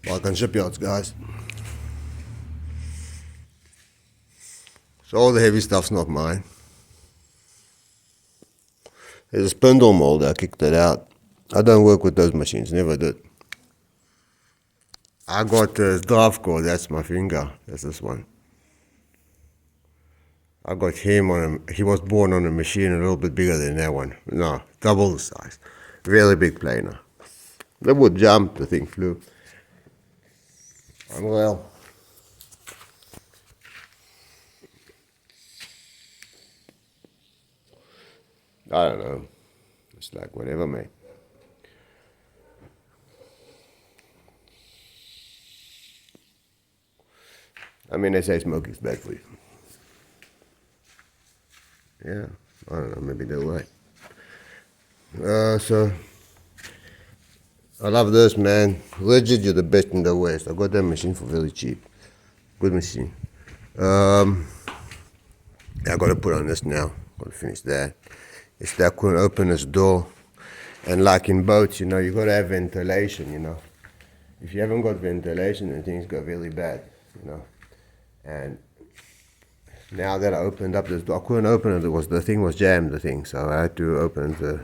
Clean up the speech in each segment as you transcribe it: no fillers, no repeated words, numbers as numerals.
Balkan shipyards, guys. So all the heavy stuff's not mine. There's a spindle mold, I kicked it out. I don't work with those machines, never did. I got this draft core, that's my finger, that's this one. I got him on he was born on a machine a little bit bigger than that one. No, double the size. Really big planer. They would jump, the thing flew. Well, I don't know. It's like whatever, mate. I mean, they say smoking's bad for you. Yeah, I don't know, maybe they're right. So, I love this, man. Legit, you're the best in the West. I got that machine for very cheap. Good machine. I gotta put on this now. Gotta finish that. It's that couldn't open this door. And like in boats, you know, you gotta have ventilation, you know. If you haven't got ventilation, then things go really bad, you know. And now that I opened up this door, I couldn't open it. The thing was jammed, the thing. So I had to open it.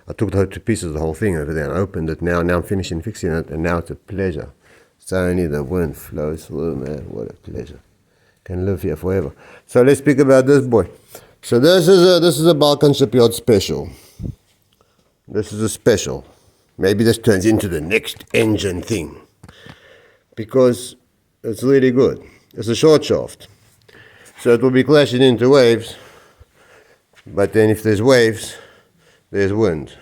I took the to pieces the whole thing over there and opened it. Now I'm finishing fixing it, and now it's a pleasure. So only the wind flows through, man. What a pleasure. Can live here forever. So let's speak about this boy. So this is a Balkan shipyard special. This is a special. Maybe this turns into the next engine thing, because it's really good. It's a short shaft, so it will be clashing into waves. But then if there's waves, there's wind.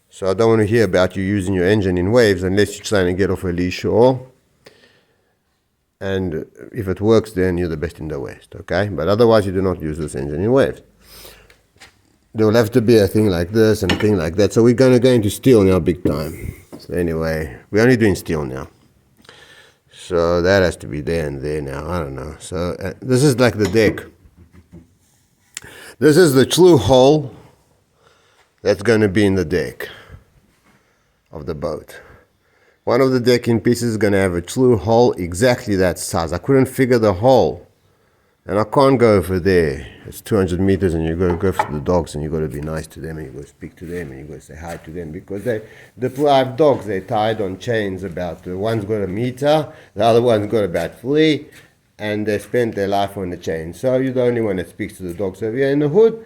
So I don't want to hear about you using your engine in waves unless you're trying to get off a lee shore. And if it works, then you're the best in the West, okay? But otherwise, you do not use this engine in waves. There will have to be a thing like this and a thing like that. So we're going to go into steel now big time. So anyway, we're only doing steel now. So that has to be there and there now. I don't know. So this is like the deck. This is the true hole that's going to be in the deck of the boat. One of the decking pieces is going to have a true hole exactly that size. I couldn't figure the hole. And I can't go over there. It's 200 meters and you've got to go for the dogs and you've got to be nice to them and you've got to speak to them and you've got to say hi to them, because they deprive dogs. They're tied on chains about, one's got a meter, the other one's got about 3, and they spend their life on the chain. So you're the only one that speaks to the dogs over here in the hood,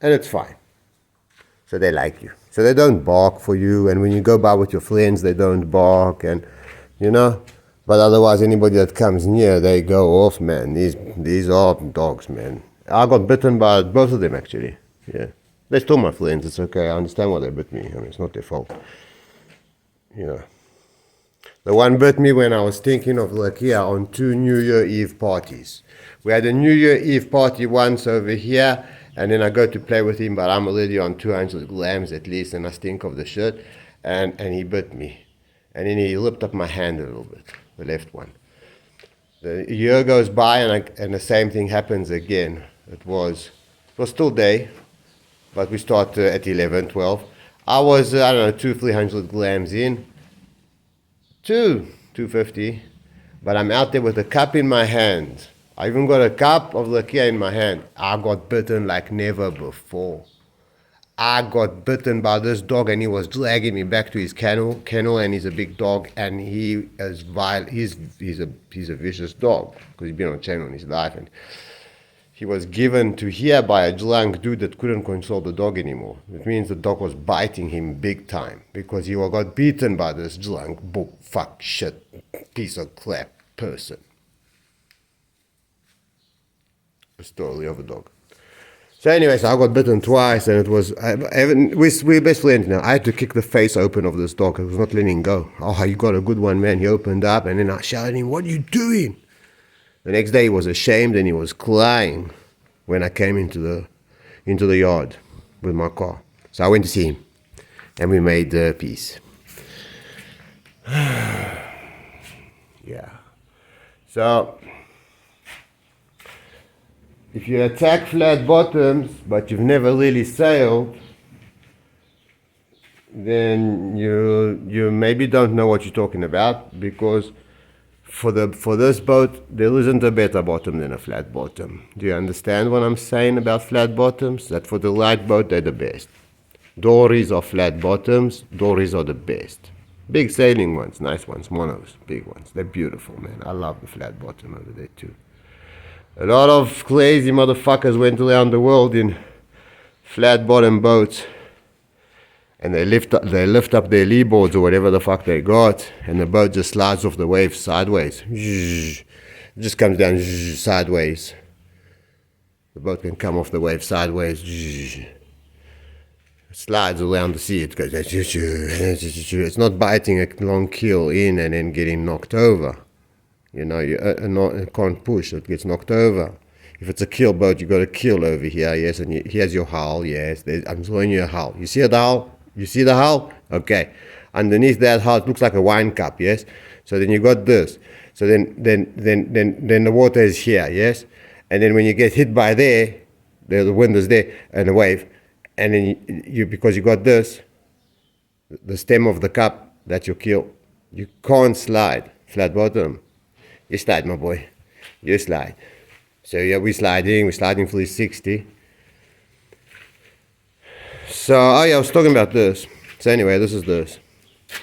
and it's fine. So they like you. So they don't bark for you, and when you go by with your friends, they don't bark, and you know. But otherwise, anybody that comes near, they go off, man. These are dogs, man. I got bitten by both of them, actually. Yeah. They're still my friends. It's okay. I understand why they bit me. I mean, it's not their fault. You know. The one bit me when I was thinking of Lakia on 2 New Year Eve parties. We had a New Year Eve party once over here, and then I go to play with him, but I'm already on 200 grams at least, and I stink of the shit, and he bit me. And then he lipped up my hand a little bit. The left one. The year goes by and the same thing happens again. It was still day, but we start at 11, 12. I was, I don't know, 200-300 grams in, 250, but I'm out there with a cup in my hand. I even got a cup of Lakia in my hand. I got bitten like never before. I got bitten by this dog, and he was dragging me back to his kennel, and he's a big dog, and he is vile. He's a vicious dog because he's been on chain on his life, and he was given to here by a drunk dude that couldn't control the dog anymore. It means the dog was biting him big time because he got beaten by this drunk fuck shit piece of crap person. The story of a dog. So anyway, so I got bitten twice, and it was, we're best friends now. I had to kick the face open of this dog. I was not letting go. Oh, you got a good one, man. He opened up, and then I shouted at him, "What are you doing?" The next day he was ashamed, and he was crying when I came into the yard with my car. So I went to see him, and we made peace. Yeah. So if you attack flat bottoms, but you've never really sailed, then you maybe don't know what you're talking about, because for this boat there isn't a better bottom than a flat bottom. Do you understand what I'm saying about flat bottoms? That for the light boat they're the best. Dories are flat bottoms. Dories are the best. Big sailing ones, nice ones, monos, big ones. They're beautiful, man. I love the flat bottom over there too. A lot of crazy motherfuckers went around the world in flat bottom boats, and they lift up their lee boards or whatever the fuck they got, and the boat just slides off the waves sideways. It just comes down sideways. The boat can come off the wave sideways. It slides around the sea. It goes. It's not biting a long keel in and then getting knocked over. You know, you can't push. It gets knocked over. If it's a keel boat, you got a keel over here, yes, and here's your hull, yes. I'm showing you a hull. You see the hull? You see the hull? Okay. Underneath that hull, it looks like a wine cup, yes. So then you got this. So then the water is here, yes. And then when you get hit by there, the wind is there and the wave, and then you because you got this, the stem of the cup, that's your keel. You can't slide flat bottom. You slide, my boy. You slide. So yeah, we're sliding 360. So, oh yeah, I was talking about this. So anyway, this is this.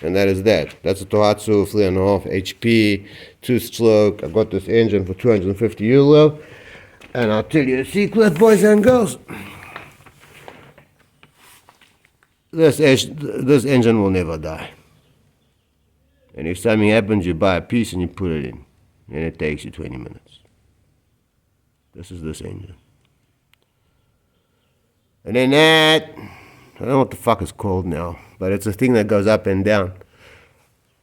And that is that. That's a Tohatsu 3.5 HP, 2-stroke. I got this engine for €250. And I'll tell you a secret, boys and girls. This engine will never die. And if something happens, you buy a piece and you put it in. And it takes you 20 minutes. This is this engine. And then that, I don't know what the fuck it's called now, but it's a thing that goes up and down.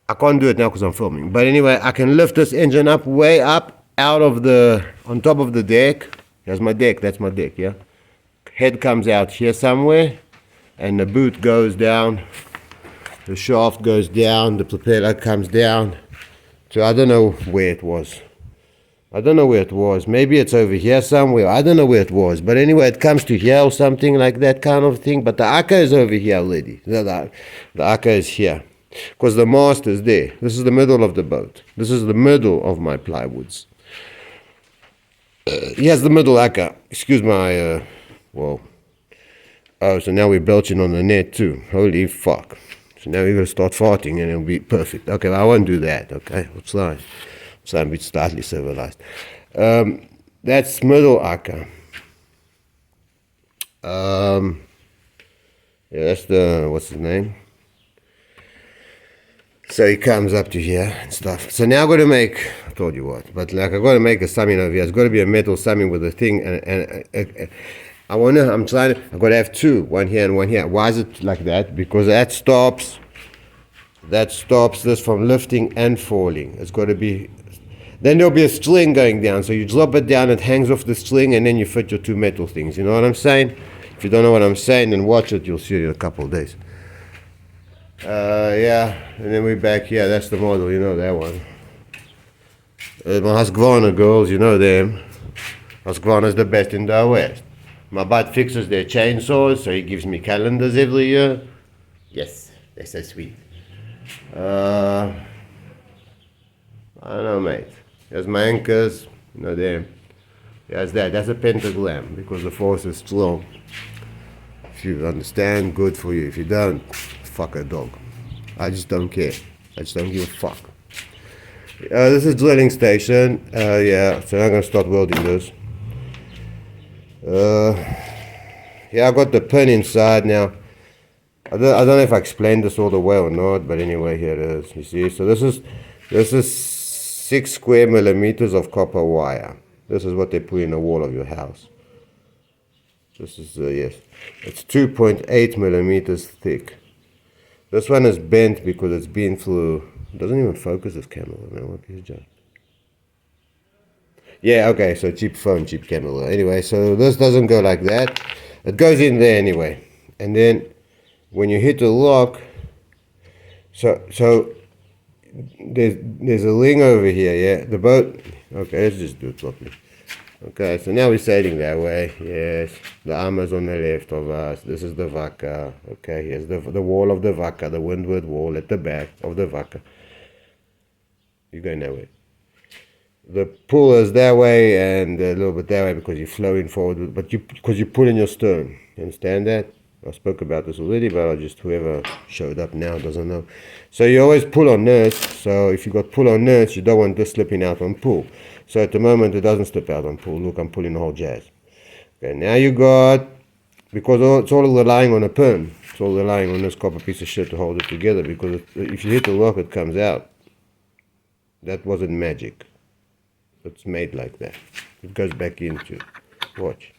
I can't do it now because I'm filming. But anyway, I can lift this engine up, way up, on top of the deck. Here's my deck, that's my deck, yeah? Head comes out here somewhere, and the boot goes down, the shaft goes down, the propeller comes down. So I don't know where it was. Maybe it's over here somewhere. I don't know where it was. But anyway, it comes to here or something like that kind of thing. But the Akka is over here, lady. The Akka is here. Because the mast is there. This is the middle of the boat. This is the middle of my plywoods. Here's the middle Akka. Excuse my, well. Oh, so now we're belching on the net too. Holy fuck. So now we're going to start farting and it'll be perfect. Okay, well, I won't do that, okay? What's that? So I'm a bit slightly civilized. That's middle Akka. Yeah, that's the, what's his name? So he comes up to here and stuff. So now I'm going to make, I told you what, but like I've got to make a summing over here. It's got to be a metal summing with a thing. And I've got to have two, one here and one here. Why is it like that? Because that stops this from lifting and falling. It's got to be. Then there'll be a string going down, so you drop it down, it hangs off the string, and then you fit your two metal things. You know what I'm saying? If you don't know what I'm saying, then watch it. You'll see it in a couple of days. Yeah, and then we're back here. That's the model, you know that one. My Husqvarna girls, you know them. Husqvarna's the best in the West. My bud fixes their chainsaws, so he gives me calendars every year. Yes, they're so sweet. I don't know, mate. There's my anchors, you know them. There's that. That's a pentagram because the force is strong. If you understand, good for you. If you don't, fuck a dog. I just don't care. I just don't give a fuck. This is drilling station. Yeah, so I'm gonna start welding this. Yeah, I got the pin inside now. I don't know if I explained this all the way or not, but anyway, here it is. You see, so this is 6 square millimeters of copper wire. This is what they put in the wall of your house. This is yes, it's 2.8 millimeters thick. This one is bent because it's been through. It doesn't even focus this camera. Man, what is it? Yeah, okay, so cheap phone, cheap camera. Anyway, so this doesn't go like that. It goes in there anyway. And then when you hit the lock, so there's a ring over here, yeah? The boat, okay, let's just do it properly. Okay, so now we're sailing that way. Yes, the armor's on the left of us. This is the vaca. Okay, here's the wall of the vaca, the windward wall at the back of the vaca. You're going that way. The pull is that way and a little bit that way because you're flowing forward, but because you're pulling your stern. You understand that? I spoke about this already, but whoever showed up now doesn't know. So you always pull on this. So if you got pull on this, you don't want this slipping out on pull. So at the moment it doesn't slip out on pull. Look, I'm pulling the whole jazz. Okay, now you got, because it's all relying on a pin. It's all relying on this copper piece of shit to hold it together, because if you hit the lock, it comes out. That wasn't magic. It's made like that. It goes back into. Watch.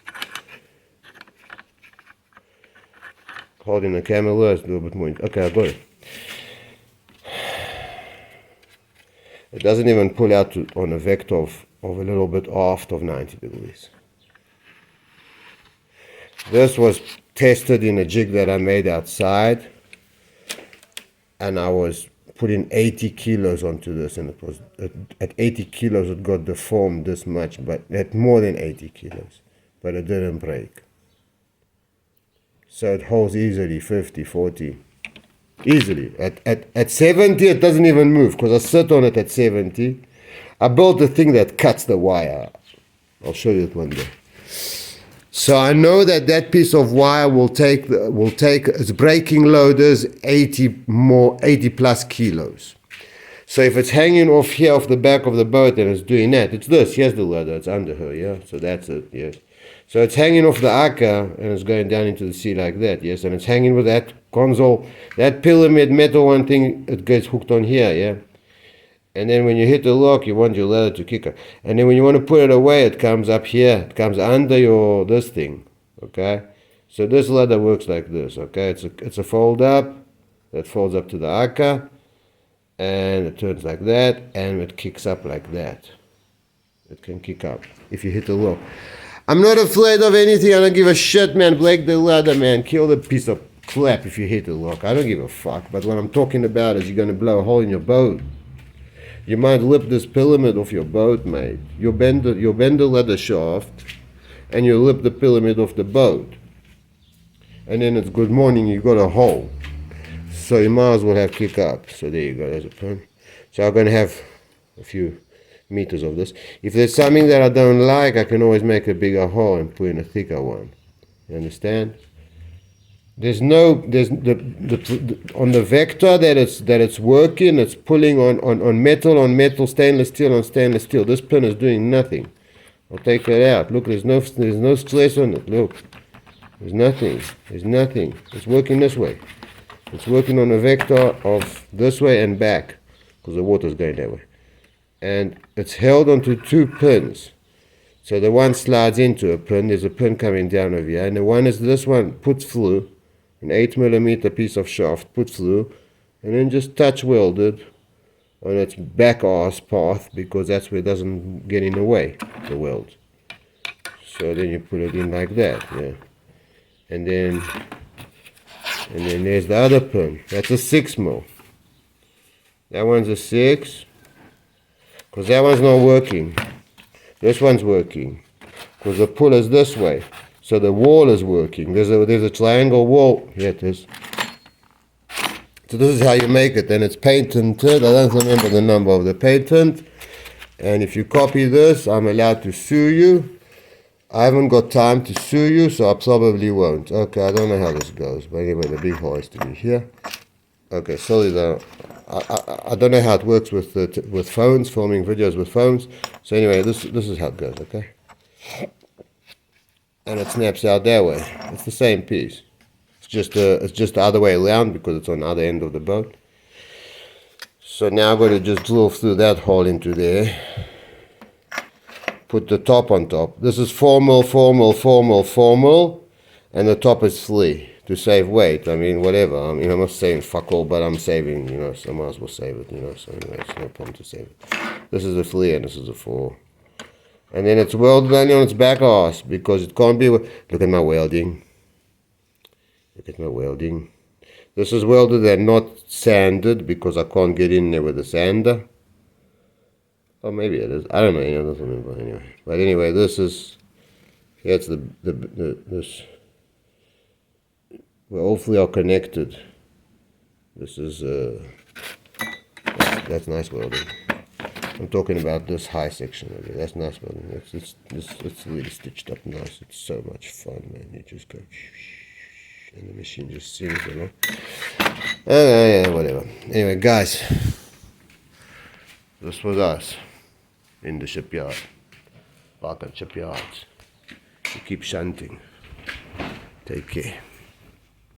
Holding the camera is a little bit more. Okay, I got it. It doesn't even pull out on a vector of a little bit aft of 90 degrees. This was tested in a jig that I made outside, and I was putting 80 kilos onto this, and it was at 80 kilos it got deformed this much, but at more than 80 kilos, but it didn't break. So it holds easily 50, 40, easily. At 70 it doesn't even move, because I sit on it at 70. I built a thing that cuts the wire. I'll show you it one day. So I know that piece of wire will take its braking load is 80 plus kilos. So if it's hanging off here off the back of the boat and it's doing that, it's this. Here's the ladder. It's under her. Yeah. So that's it. Yes. So it's hanging off the aka and it's going down into the sea like that. Yes. And it's hanging with that console, that pyramid metal one thing. It gets hooked on here. Yeah. And then when you hit the lock, you want your ladder to kick up. And then when you want to put it away, it comes up here. It comes under this thing. Okay? So this ladder works like this. Okay? It's a fold up. That folds up to the aka. And it turns like that. And it kicks up like that. It can kick up if you hit the lock. I'm not afraid of anything. I don't give a shit, man. Break the ladder, man. Kill the piece of crap if you hit the lock. I don't give a fuck. But what I'm talking about is you're going to blow a hole in your boat. You might lip this pyramid off your boat, mate. You'll bend the ladder shaft, and you lip the pyramid off the boat. And then it's good morning, you got a hole. So you might as well have kick up. So there you go, there's a pin. So I'm going to have a few meters of this. If there's something that I don't like, I can always make a bigger hole and put in a thicker one. You understand? There's on the vector that it's working, it's pulling on metal, stainless steel on stainless steel. This pin is doing nothing. I'll take it out. Look, there's no stress on it. Look, there's nothing. It's working this way. It's working on a vector of this way and back, because the water's going that way. And it's held onto two pins. So the one slides into a pin. There's a pin coming down over here, and the one is this one put through. An 8mm piece of shaft put through, and then just touch welded on its back arse path, because that's where it doesn't get in the way, the weld. So then you put it in like that, yeah. And then there's the other pin. That's a 6mm. That one's a 6, because that one's not working. This one's working, because the pull is this way. So the wall is working. There's a triangle wall. Here it is. So this is how you make it. And it's patented. I don't remember the number of the patent. And if you copy this, I'm allowed to sue you. I haven't got time to sue you, so I probably won't. Okay, I don't know how this goes. But anyway, the big hole has to be here. Okay, sorry though. I don't know how it works with phones, filming videos with phones. So anyway, this is how it goes, okay? And it snaps out that way. It's the same piece. It's just the other way around, because it's on the other end of the boat. So now I'm going to just drill through that hole into there. Put the top on top. This is 4mm, and the top is 3 to save weight. I mean, whatever. I mean, I'm not saying fuck all, but I'm saving, so I might as well save it, So anyway, it's no problem to save it. This is a 3 and this is a 4. And then it's welded only on its back arse, because it can't be. Look at my welding. This is welded and not sanded, because I can't get in there with a sander. Or maybe it is. I don't know. You know, doesn't remember anyway. But anyway, this is. Here's this. Well, hopefully are connected. This is that's nice welding. I'm talking about this high section over here. That's nice welding. It's really stitched up nice. It's so much fun, man. You just go, and the machine just sings, you know. Yeah, whatever. Anyway, guys, this was us in the shipyard, Barker shipyard. We keep shunting. Take care.